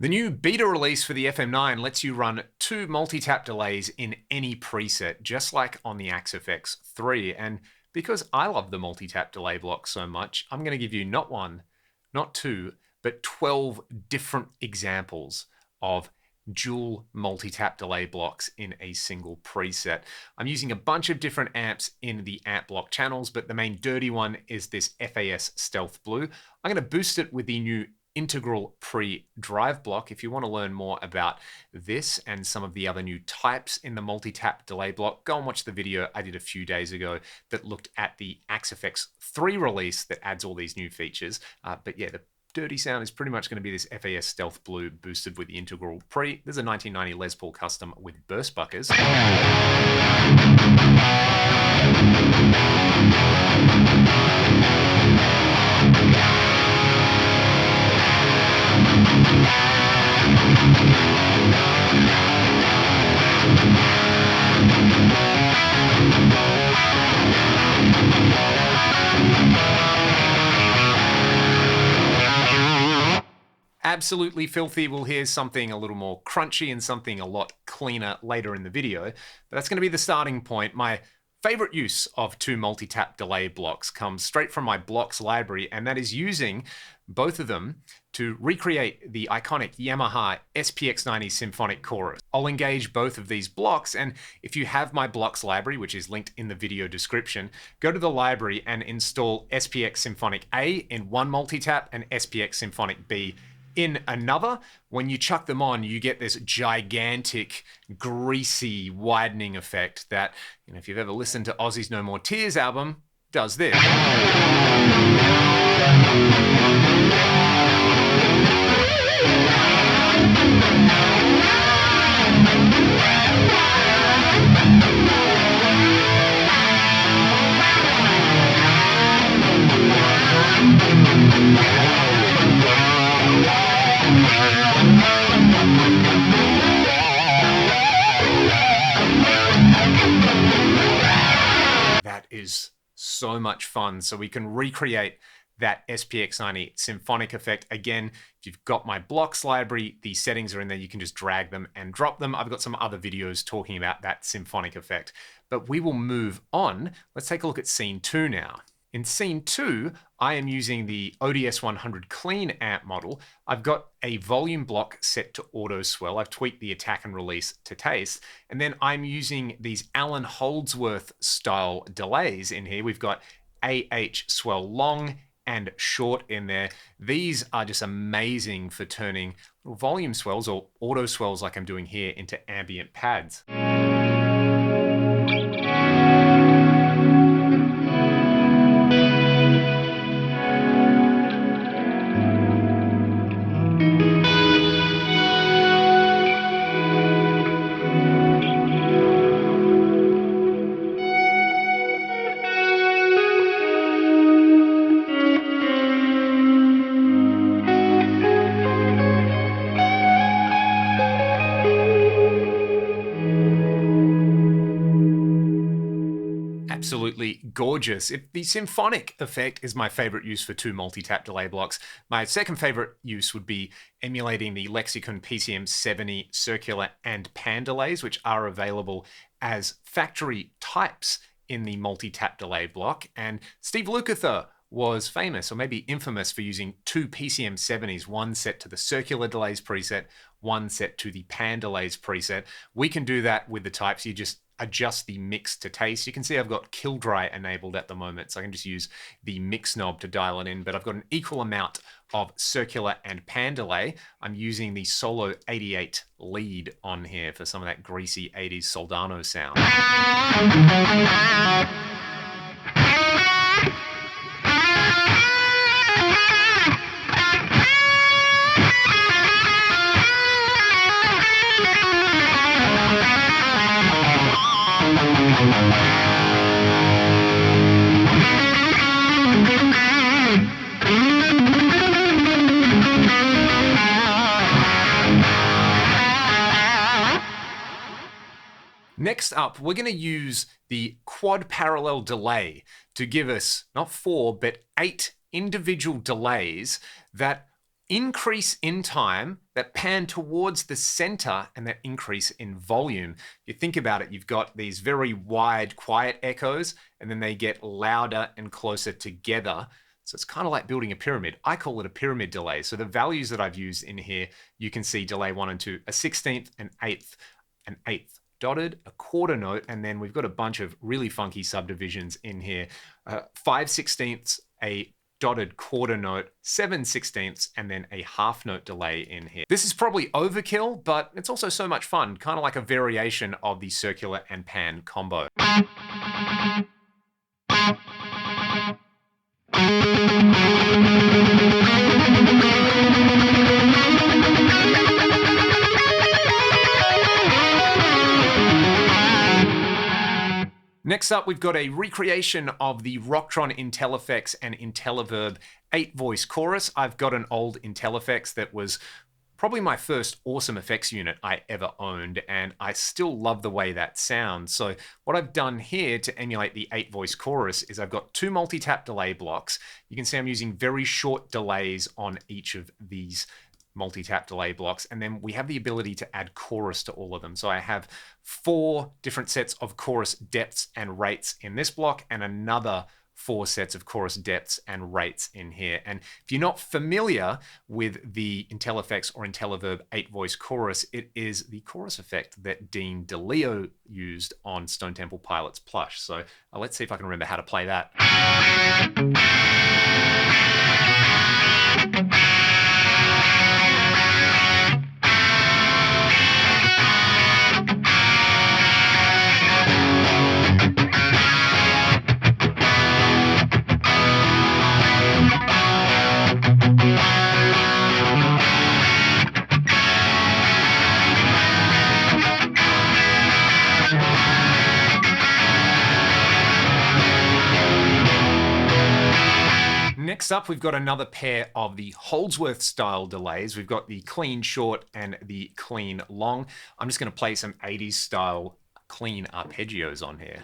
The new beta release for the FM9 lets you run 2 multi-tap delays in any preset, just like on the Axe-FX 3. And because I love the multi-tap delay block so much, I'm going to give you not 1, not 2, but 12 different examples of dual multi-tap delay blocks in a single preset. I'm using a bunch of different amps in the amp block channels, but the main dirty one is this FAS Stealth Blue. I'm going to boost it with the new Integral Pre-Drive block. If you want to learn more about this and some of the other new types in the multi-tap delay block, go and watch the video I did a few days ago that looked at the Axe-FX 3 release that adds all these new features. But yeah, the dirty sound is pretty much going to be this FAS Stealth Blue boosted with the Integral Pre. There's a 1990 Les Paul custom with burst buckers. Absolutely Filthy will hear something a little more crunchy and something a lot cleaner later in the video, but that's going to be the starting point. My favorite use of 2 multi-tap delay blocks comes straight from my blocks library, and that is using both of them to recreate the iconic Yamaha SPX90 Symphonic chorus. I'll engage both of these blocks, and if you have my blocks library, which is linked in the video description, go to the library and install SPX Symphonic A in one multi-tap and SPX Symphonic B in another. When you chuck them on, you get this gigantic, greasy, widening effect that, if you've ever listened to Ozzy's No More Tears album, does this. That is so much fun. So we can recreate that SPX90 symphonic effect. Again, if you've got my blocks library, the settings are in there. You can just drag them and drop them. I've got some other videos talking about that symphonic effect, but we will move on. Let's take a look at scene 2 now. In scene 2, I am using the ODS 100 clean amp model. I've got a volume block set to auto swell. I've tweaked the attack and release to taste. And then I'm using these Alan Holdsworth style delays in here. We've got AH swell long and short in there. These are just amazing for turning volume swells or auto swells like I'm doing here into ambient pads. Absolutely gorgeous. The symphonic effect is my favorite use for 2 multi-tap delay blocks. My second favorite use would be emulating the Lexicon PCM70 circular and pan delays, which are available as factory types in the multi-tap delay block. And Steve Lukather was famous, or maybe infamous, for using 2 PCM70s, one set to the circular delays preset, one set to the pan delays preset. We can do that with the types. You just adjust the mix to taste. You can see I've got kill dry enabled at the moment, so I can just use the mix knob to dial it in, but I've got an equal amount of circular and pan delay. I'm using the Solo 88 lead on here for some of that greasy 80s Soldano sound. Next up, we're going to use the quad parallel delay to give us not 4, but 8 individual delays that increase in time, that pan towards the center, and that increase in volume. If you think about it, you've got these very wide, quiet echoes, and then they get louder and closer together. So it's kind of like building a pyramid. I call it a pyramid delay. So the values that I've used in here, you can see delay 1 and 2, a 16th, an 8th dotted, a quarter note, and then we've got a bunch of really funky subdivisions in here. 5/16ths, a dotted quarter note, 7/16ths, and then a half note delay in here. This is probably overkill, but it's also so much fun, kind of like a variation of the circular and pan combo. Next up, we've got a recreation of the Rocktron IntelliFX and IntelliVerb 8-voice chorus. I've got an old IntelliFX that was probably my first awesome effects unit I ever owned, and I still love the way that sounds. So what I've done here to emulate the 8-voice chorus is I've got 2 multi-tap delay blocks. You can see I'm using very short delays on each of these multi-tap delay blocks, and then we have the ability to add chorus to all of them. So I have 4 different sets of chorus depths and rates in this block, and another 4 sets of chorus depths and rates in here. And if you're not familiar with the IntelliFX or IntelliVerb 8-voice chorus, it is the chorus effect that Dean DeLeo used on Stone Temple Pilots Plush. So let's see if I can remember how to play that. Next up, we've got another pair of the Holdsworth style delays. We've got the clean short and the clean long. I'm just going to play some 80s style clean arpeggios on here.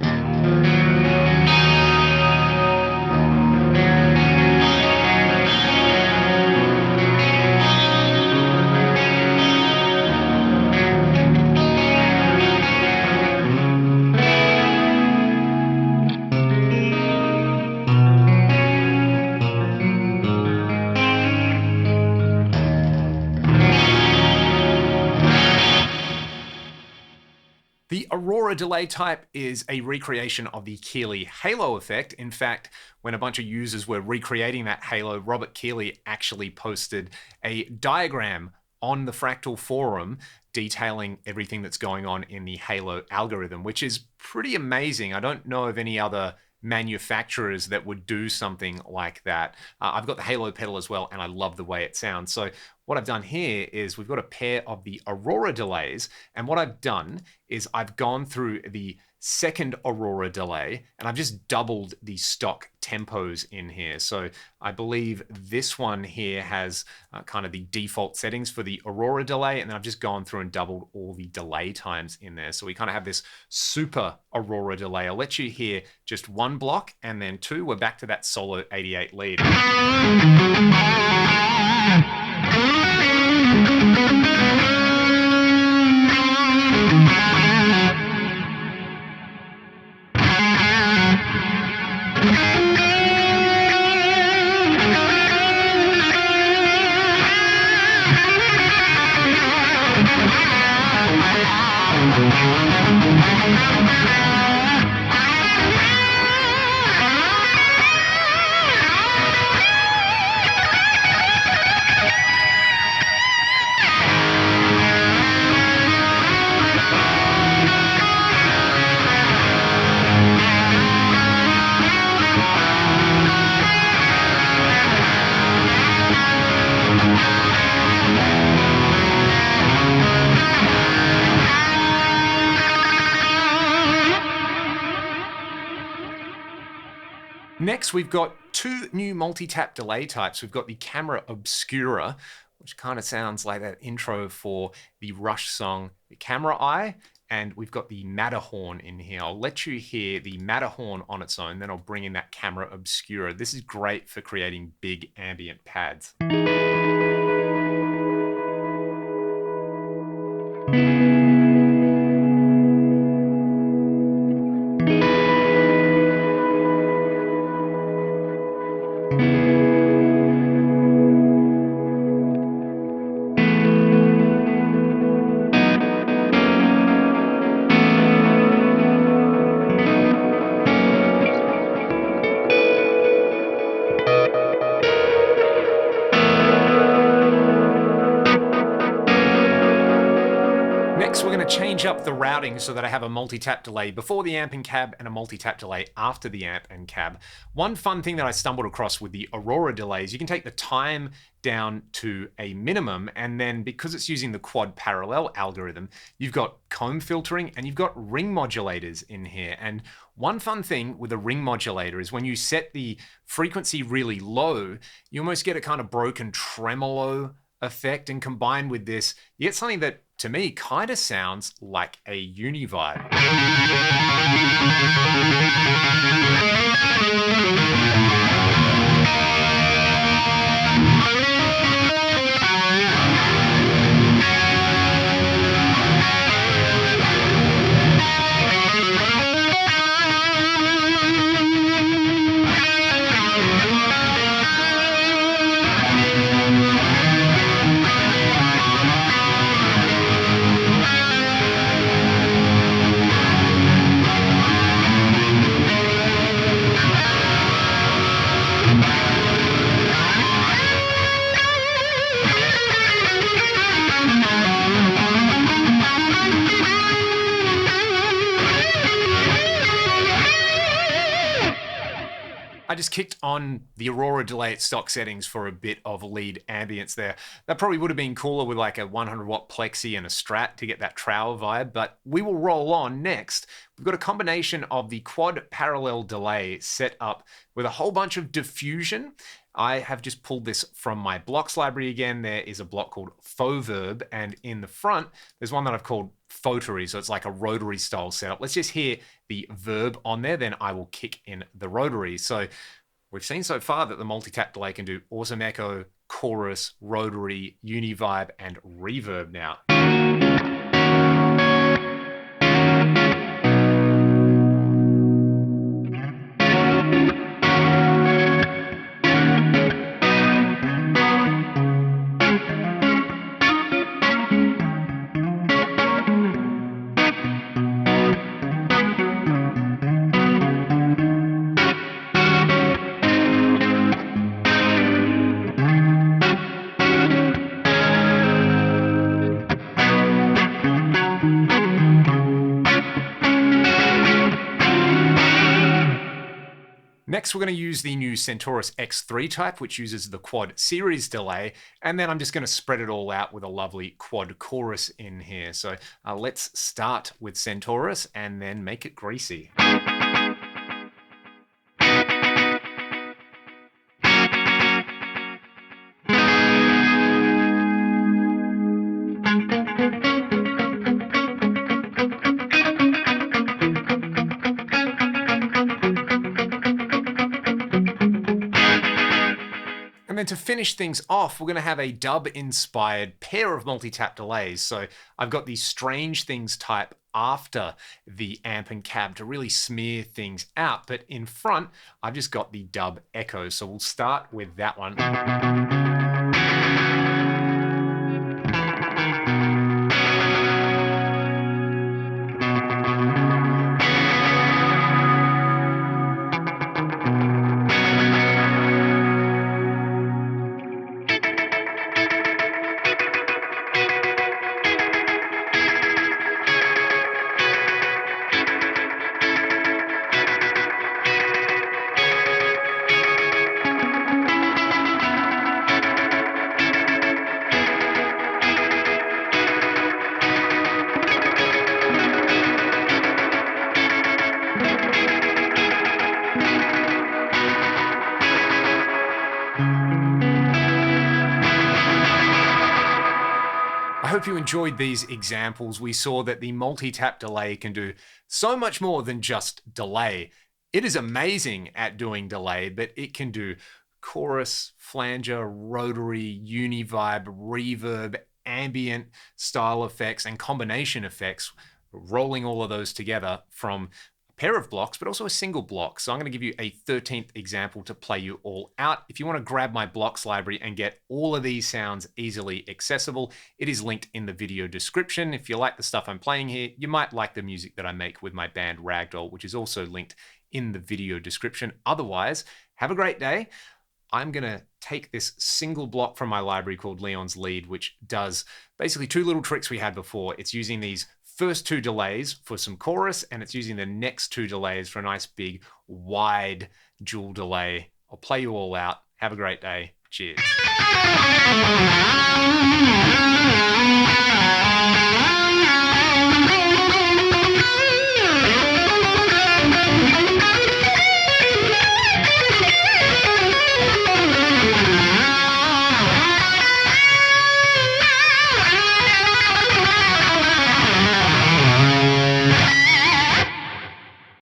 The Aurora delay type is a recreation of the Keeley halo effect. In fact, when a bunch of users were recreating that halo, Robert Keeley actually posted a diagram on the Fractal forum detailing everything that's going on in the halo algorithm, which is pretty amazing. I don't know of any other manufacturers that would do something like that. I've got the halo pedal as well, and I love the way it sounds. So what I've done here is we've got a pair of the Aurora delays, and what I've done is I've gone through the second Aurora delay, and I've just doubled the stock tempos in here. So I believe this one here has kind of the default settings for the Aurora delay, and then I've just gone through and doubled all the delay times in there. So we kind of have this super Aurora delay. I'll let you hear just 1 block, and then 2, we're back to that solo 88 lead. Next, we've got 2 new multi-tap delay types. We've got the Camera Obscura, which kind of sounds like that intro for the Rush song, the Camera Eye, and we've got the Matterhorn in here. I'll let you hear the Matterhorn on its own, then I'll bring in that Camera Obscura. This is great for creating big ambient pads. We're going to change up the routing so that I have a multi-tap delay before the amp and cab and a multi-tap delay after the amp and cab. One fun thing that I stumbled across with the Aurora delays, you can take the time down to a minimum, and then because it's using the quad parallel algorithm, you've got comb filtering and you've got ring modulators in here. And one fun thing with a ring modulator is when you set the frequency really low, you almost get a kind of broken tremolo effect, and combined with this, you get something that to me kind of sounds like a uni vibe. I just kicked on the Aurora delay at stock settings for a bit of lead ambience there. That probably would have been cooler with like a 100 watt plexi and a Strat to get that Trower vibe, but we will roll on next. We've got a combination of the quad parallel delay set up with a whole bunch of diffusion. I have just pulled this from my blocks library again. There is a block called Faux Verb, and in the front, there's one that I've called Rotary, so it's like a rotary style setup. Let's just hear the verb on there, then I will kick in the rotary. So we've seen so far that the multi-tap delay can do awesome echo, chorus, rotary, uni vibe, and reverb now. Next, we're going to use the new Centaurus X3 type, which uses the quad series delay. And then I'm just going to spread it all out with a lovely quad chorus in here. So let's start with Centaurus and then make it greasy. And then to finish things off, we're going to have a dub-inspired pair of multi-tap delays. So I've got the Strange Things type after the amp and cab to really smear things out. But in front, I've just got the dub echoes. So we'll start with that one. I hope you enjoyed these examples. We saw that the multi-tap delay can do so much more than just delay. It is amazing at doing delay, but it can do chorus, flanger, rotary, uni vibe, reverb, ambient style effects and combination effects, rolling all of those together from pair of blocks, but also a single block. So I'm going to give you a 13th example to play you all out. If you want to grab my blocks library and get all of these sounds easily accessible, it is linked in the video description. If you like the stuff I'm playing here, you might like the music that I make with my band Ragdoll, which is also linked in the video description. Otherwise, have a great day. I'm going to take this single block from my library called Leon's Lead, which does basically two little tricks we had before. It's using these first two delays for some chorus, and it's using the next two delays for a nice big wide dual delay. I'll play you all out. Have a great day. Cheers.